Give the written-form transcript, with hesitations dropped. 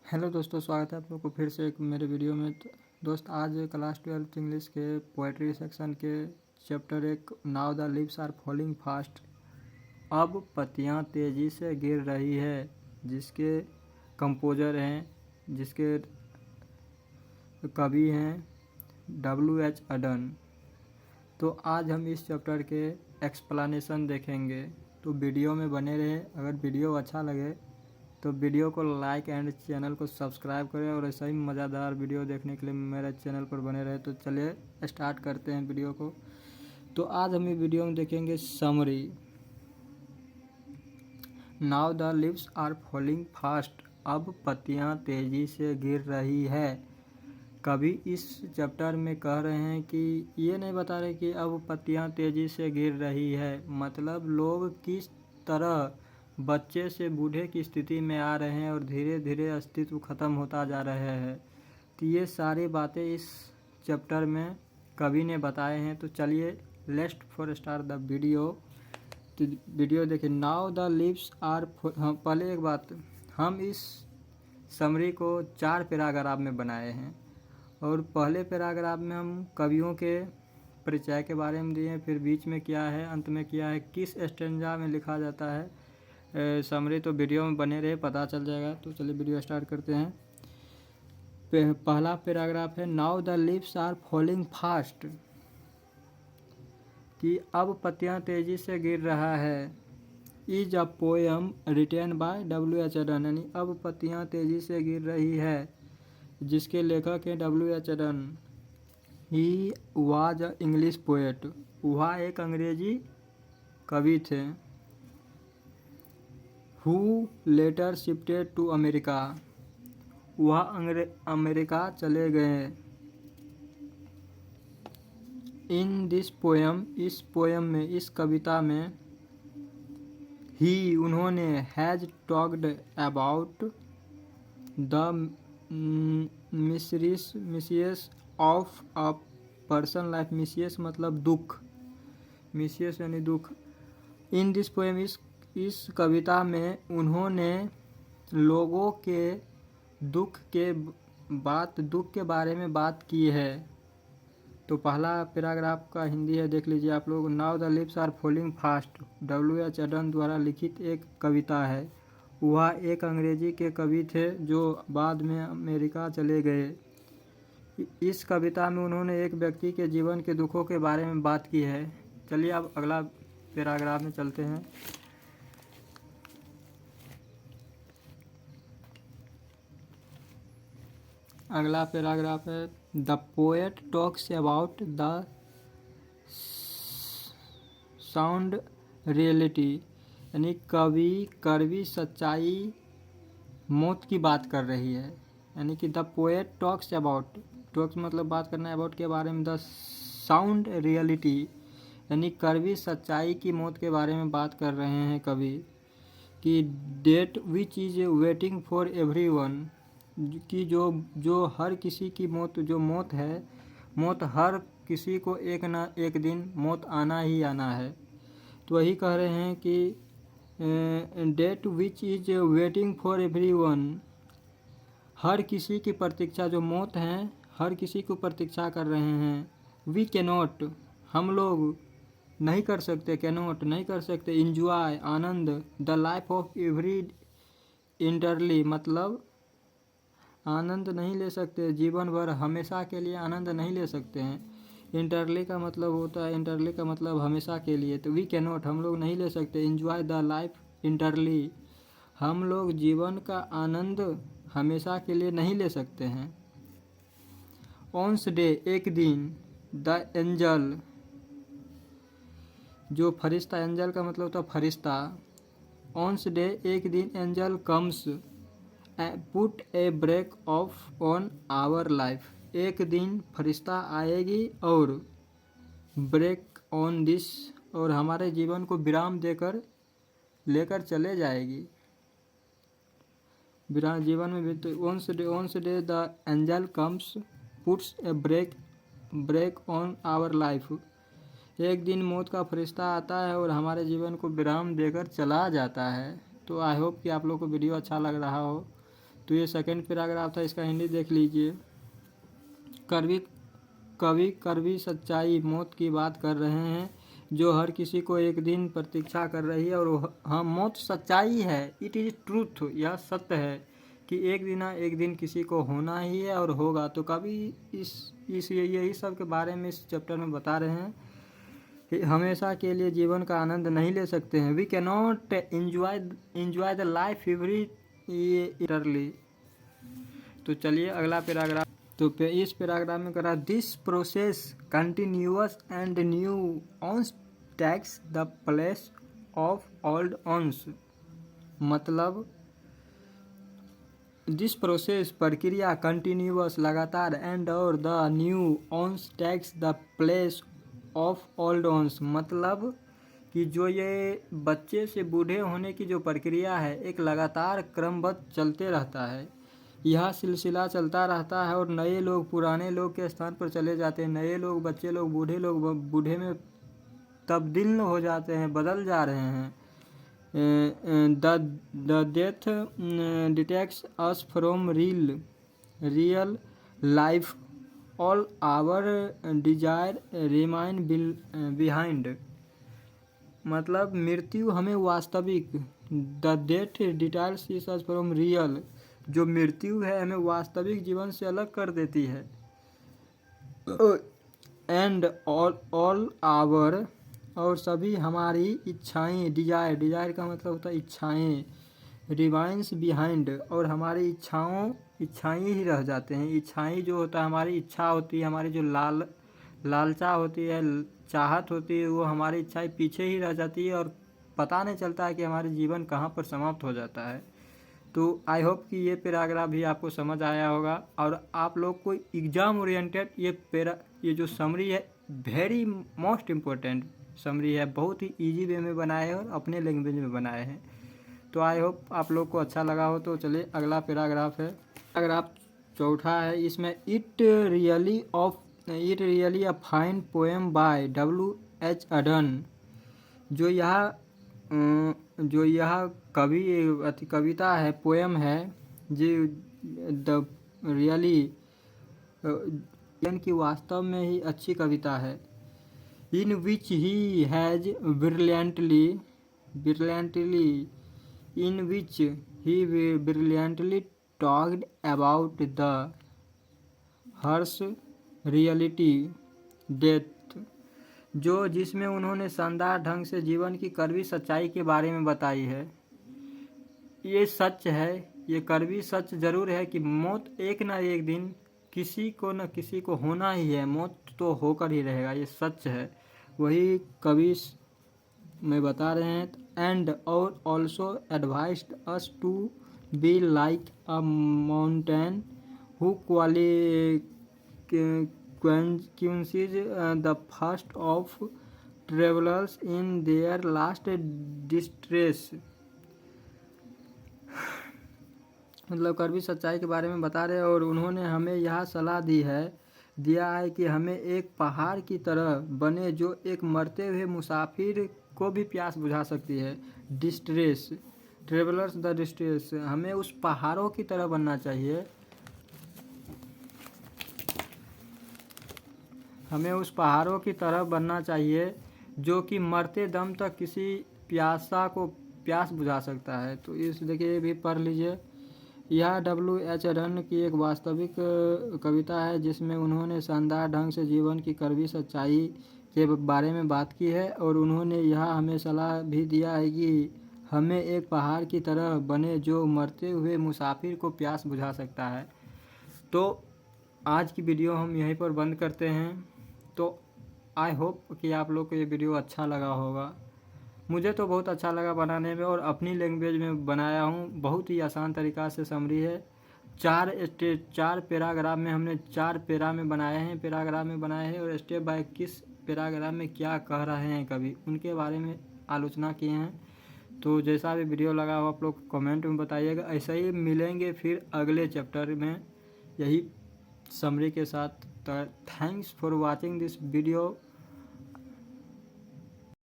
Hello दोस्तों, स्वागत है आप लोग को फिर से एक मेरे वीडियो में। तो दोस्त, आज क्लास 12th इंग्लिश के पोएट्री सेक्शन के chapter 1 now the leaves are falling fast, अब पत्तियां तेज़ी से गिर रही है, जिसके कंपोजर हैं, जिसके कवि हैं W.H. अडन। तो आज हम इस चैप्टर के एक्सप्लेनेशन देखेंगे, तो वीडियो में बने रहे। अगर वीडियो अच्छा लगे तो वीडियो को लाइक एंड चैनल को सब्सक्राइब करें, और ऐसा ही मज़ेदार वीडियो देखने के लिए मेरे चैनल पर बने रहे। तो चलिए स्टार्ट करते हैं वीडियो को। तो आज हम वीडियो में देखेंगे summary. Now the leaves are falling fast, अब पत्तियां तेज़ी से गिर रही है। कभी इस चैप्टर में कह रहे हैं कि ये नहीं बता रहे कि अब पत्तियां तेज़ी से गिर रही है, मतलब लोग किस तरह बच्चे से बूढ़े की स्थिति में आ रहे हैं और धीरे धीरे अस्तित्व ख़त्म होता जा रहा है। तो ये सारी बातें इस चैप्टर में कवि ने बताए हैं। तो चलिए let's for start the video. तो वीडियो देखिए। नाउ द लीव्स आर, पहले एक बात, हम इस समरी को 4 पैराग्राफ में बनाए हैं, और पहले पैराग्राफ में हम कवियों के परिचय के बारे में दिए, फिर बीच में क्या है, अंत में क्या है, किस स्टेंजा में लिखा जाता है समरी। तो वीडियो में बने रहे, पता चल जाएगा। तो चलिए वीडियो स्टार्ट करते हैं। पहला पैराग्राफ है now the leaves are falling fast, कि अब पत्तियां तेजी से गिर रहा है। Is a poem written by W.H. Auden, यानी अब पत्तियां तेजी से गिर रही है, जिसके लेखक हैं W.H. Auden. He was a English poet, वह एक अंग्रेजी कवि थे। Who later shifted to America, वह अमेरिका चले गए। इन दिस पोएम, इस पोएम में, इस कविता में, ही उन्होंने, has talked about the miseries of a person life. Miseries मतलब दुख, मिसियस यानी दुख। इन दिस पोएम, इस कविता में उन्होंने लोगों के दुख के बारे में बात की है। तो पहला पैराग्राफ का हिंदी है, देख लीजिए आप लोग। Now the leaves are falling fast, W.H. Auden द्वारा लिखित एक कविता है। वह एक अंग्रेजी के कवि थे जो बाद में अमेरिका चले गए। इस कविता में उन्होंने एक व्यक्ति के जीवन के दुखों के बारे में बात की है। चलिए अब अगला पैराग्राफ में चलते हैं। अगला पैराग्राफ है the poet talks about the sound reality, यानी कड़वी सच्चाई मौत की बात कर रही है। यानी कि the poet talks about, talks मतलब बात करना, अबाउट के बारे में, द साउंड रियलिटी यानी कड़वी सच्चाई की मौत के बारे में बात कर रहे हैं कवि। कि date which is waiting for everyone, कि जो हर किसी की मौत, जो मौत है, मौत हर किसी को एक ना एक दिन मौत आना ही आना है। तो वही कह रहे हैं कि date which is waiting for everyone, हर किसी की प्रतीक्षा, जो मौत हैं हर किसी को प्रतीक्षा कर रहे हैं। वी कैनॉट, हम लोग नहीं कर सकते, कैनॉट नहीं कर सकते, इंजॉय आनंद, the life of every entirely, मतलब आनंद नहीं ले सकते जीवन भर, हमेशा के लिए आनंद नहीं ले सकते हैं। इंटरली का मतलब होता है, इंटरली का मतलब हमेशा के लिए। तो वी कैनॉट, हम लोग नहीं ले सकते, इंजॉय द लाइफ इंटरली, हम लोग जीवन का आनंद हमेशा के लिए नहीं ले सकते हैं। ऑन्स डे, एक दिन, द एंजल, जो फरिश्ता, एंजल का मतलब होता है फरिश्ता। ऑन्स डे, एक दिन, angel comes put a break off on our life, एक दिन फरिश्ता आएगी और ब्रेक ऑन दिस, और हमारे जीवन को विराम देकर लेकर चले जाएगी। विराम जीवन में भी। तो once day the angel comes puts a brake on our life, एक दिन मौत का फरिश्ता आता है और हमारे जीवन को विराम देकर चला जाता है। तो आई होप कि आप लोग को वीडियो अच्छा लग रहा हो। तो ये सेकंड पैराग्राफ था, इसका हिंदी देख लीजिए। कवि कड़वी सच्चाई मौत की बात कर रहे हैं, जो हर किसी को एक दिन प्रतीक्षा कर रही है। और हाँ, मौत सच्चाई है, इट इज़ ट्रूथ, यह सत्य है कि एक दिन किसी को होना ही है और होगा। तो कवि इस यही सब के बारे में इस चैप्टर में बता रहे हैं कि हमेशा के लिए जीवन का आनंद नहीं ले सकते हैं। We can not enjoy the life every entirely. तो चलिए अगला पैराग्राफ। तो इस पैराग्राफ में करा, this process continuous and new ones takes the place of old ones. मतलब दिस प्रोसेस प्रक्रिया कंटिन्यूअस लगातार एंड और the new ones takes the place of old ones. मतलब कि जो ये बच्चे से बूढ़े होने की जो प्रक्रिया है, एक लगातार क्रमबद्ध चलते रहता है। यह सिलसिला चलता रहता है और नए लोग पुराने लोग के स्थान पर चले जाते हैं। नए लोग, बच्चे लोग बूढ़े में तब्दील हो जाते हैं, बदल जा रहे हैं। The death detects us from real life, all our desire remain behind. मतलब मृत्यु हमें वास्तविक, the death detects us from real, जो मृत्यु है हमें वास्तविक जीवन से अलग कर देती है। एंड ऑल आवर, और सभी हमारी इच्छाएं, डिजायर का मतलब होता है इच्छाएं, रिमाइंस बिहाइंड, और हमारी इच्छाएं ही रह जाते हैं। इच्छाएं जो होता है, हमारी इच्छा होती है, हमारी जो लालचा होती है, चाहत होती है, वो हमारी इच्छाएं पीछे ही रह जाती है और पता नहीं चलता है कि हमारे जीवन कहाँ पर समाप्त हो जाता है। तो आई होप कि ये पैराग्राफ भी आपको समझ आया होगा। और आप लोग को एग्ज़ाम ओरिएंटेड ये जो समरी है, वेरी मोस्ट इम्पोर्टेंट समरी है, बहुत ही इजी वे में बनाए हैं और अपने लैंग्वेज में बनाए हैं। तो आई होप आप लोग को अच्छा लगा हो। तो चलिए अगला पैराग्राफ है, पैराग्राफ चौथा है। इसमें it really a fine poem by W.H. अडन। जो यह कविता है, पोएम है, जो द रियली की वास्तव में ही अच्छी कविता है। In which he has brilliantly talked about the harsh reality death, जिसमें उन्होंने शानदार ढंग से जीवन की कड़वी सच्चाई के बारे में बताई है। ये सच है, ये कड़वी सच जरूर है कि मौत एक न एक दिन किसी को न किसी को होना ही है। मौत तो होकर ही रहेगा, ये सच है। वही कवि में बता रहे हैं। एंड और also advised us to be like a mountain who quenches the thirst of travellers in their last distress. मतलब कड़वी सच्चाई के बारे में बता रहे हैं और उन्होंने हमें यह सलाह दिया है कि हमें एक पहाड़ की तरह बने, जो एक मरते हुए मुसाफिर को भी प्यास बुझा सकती है। डिस्ट्रेस, ट्रेवलर्स द डिस्ट्रेस, हमें उस पहाड़ों की तरह बनना चाहिए। हमें उस पहाड़ों की तरह बनना चाहिए जो कि मरते दम तक किसी प्यासा को प्यास बुझा सकता है। तो इस देखिए ये भी पढ़ लीजिए। यह W.H. अडन की एक वास्तविक कविता है, जिसमें उन्होंने शानदार ढंग से जीवन की कड़वी सच्चाई के बारे में बात की है और उन्होंने यह हमें सलाह भी दिया है कि हमें एक पहाड़ की तरह बने, जो मरते हुए मुसाफिर को प्यास बुझा सकता है। तो आज की वीडियो हम यहीं पर बंद करते हैं। तो आई होप कि आप लोग को ये वीडियो अच्छा लगा होगा। मुझे तो बहुत अच्छा लगा बनाने में और अपनी लैंग्वेज में बनाया हूँ। बहुत ही आसान तरीक़ा से समरी है। चार पैराग्राफ में हमने 4 पैरा में बनाए हैं और स्टेप बाय किस पैराग्राफ में क्या कह रहे हैं कवि, उनके बारे में आलोचना किए हैं। तो जैसा भी वीडियो लगा हो आप लोग कमेंट में बताइएगा। ऐसा ही मिलेंगे फिर अगले चैप्टर में यही समरी के साथ। Thanks for watching this video.